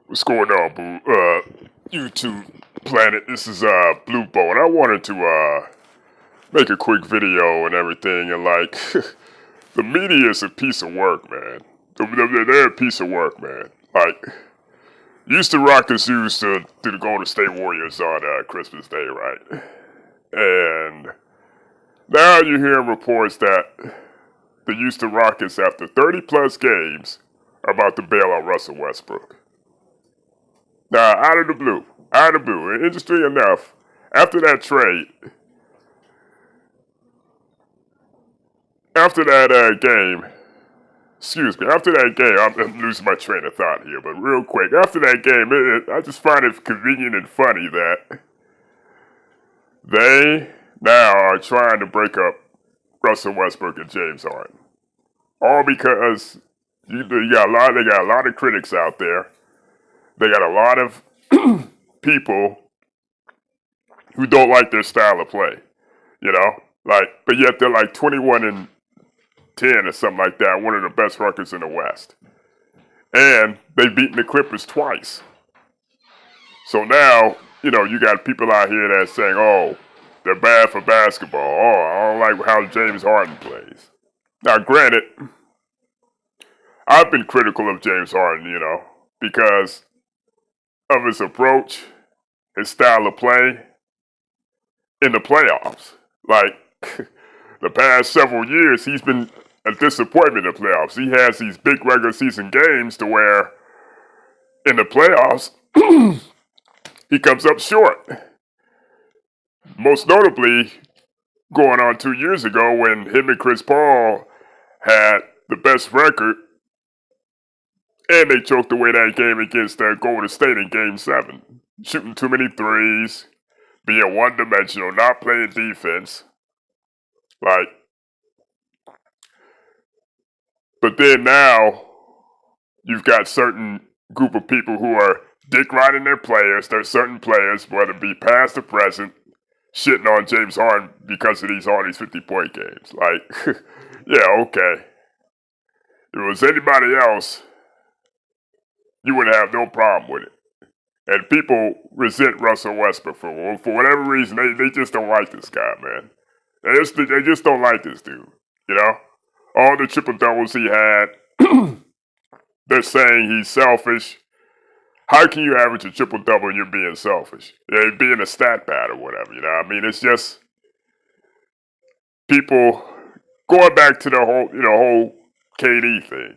What's going on, YouTube planet? This is Blue Bow, and I wanted to make a quick video and everything. And like, the media is a piece of work, man. They're a piece of work, man. Like, the Rockets used to do the Golden State Warriors on Christmas Day, right? And now you're hearing reports that the Houston Rockets, after 30 plus games, are about to bail out Russell Westbrook. Now, out of the blue, and interesting enough, after that trade, after that game, I'm losing my train of thought here, but real quick, after that game, I just find it convenient and funny that they now are trying to break up Russell Westbrook and James Harden. All because they got a lot of critics out there. They got a lot of people who don't like their style of play, but yet they're like 21-10 or something like that, one of the best records in the West. And they've beaten the Clippers twice. So now, you got people out here that's saying, oh, they're bad for basketball. Oh, I don't like how James Harden plays. Now, granted, I've been critical of James Harden, because of his approach, his style of play in the playoffs. Like, the past several years, he's been a disappointment in the playoffs. He has these big regular season games to where, in the playoffs, he comes up short. Most notably, going on 2 years ago when him and Chris Paul had the best record, and they choked away that game against Golden State in Game 7. Shooting too many threes, being one-dimensional, not playing defense. But then now, you've got certain group of people who are dick riding their players. There's certain players, whether it be past or present, shitting on James Harden because of all these 50-point games. Yeah, okay. If it was anybody else, you would have no problem with it. And people resent Russell Westbrook for whatever reason. They just don't like this guy, man. They just don't like this dude, All the triple-doubles he had, they're saying he's selfish. How can you average a triple-double and you're being selfish? Being a stat pad or whatever, It's just people going back to the whole KD thing,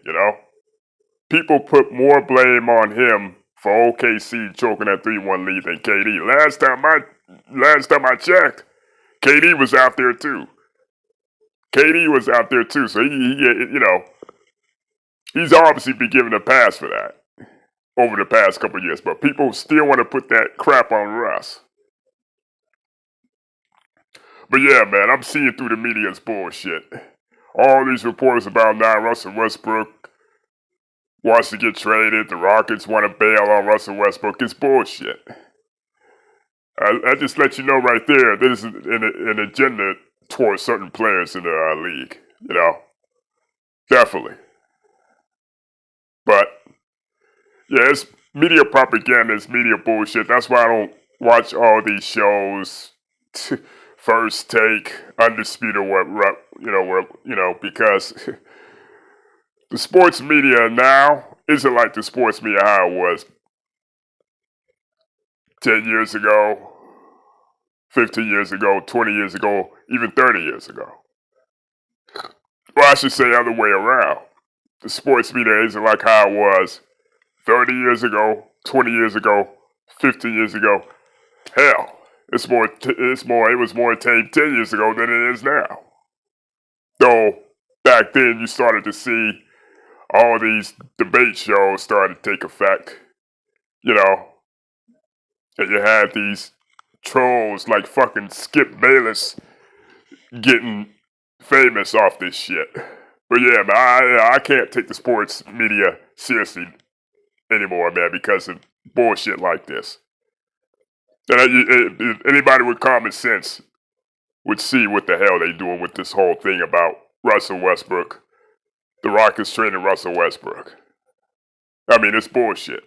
People put more blame on him for OKC choking that 3-1 lead than KD. Last time I checked, KD was out there too. So he's obviously been given a pass for that over the past couple of years. But people still want to put that crap on Russ. But yeah, man, I'm seeing through the media's bullshit. All these reports about now Russell Westbrook wants to get traded. The Rockets want to bail on Russell Westbrook. It's bullshit. I just let you know right there, there's an agenda towards certain players in the league, Definitely. But, yeah, it's media propaganda, it's media bullshit. That's why I don't watch all these shows, First Take, Undisputed, because the sports media now isn't like the sports media how it was 10 years ago, 15 years ago, 20 years ago, even 30 years ago. Well, I should say other way around. The sports media isn't like how it was 30 years ago, 20 years ago, 15 years ago. Hell, it was more tape 10 years ago than it is now. Though, back then you started to see all these debate shows started to take effect, and you had these trolls like fucking Skip Bayless getting famous off this shit. But yeah, man, I can't take the sports media seriously anymore, man, because of bullshit like this. And anybody with common sense would see what the hell they doing with this whole thing about Russell Westbrook. The Rockets trading Russell Westbrook. I mean, it's bullshit.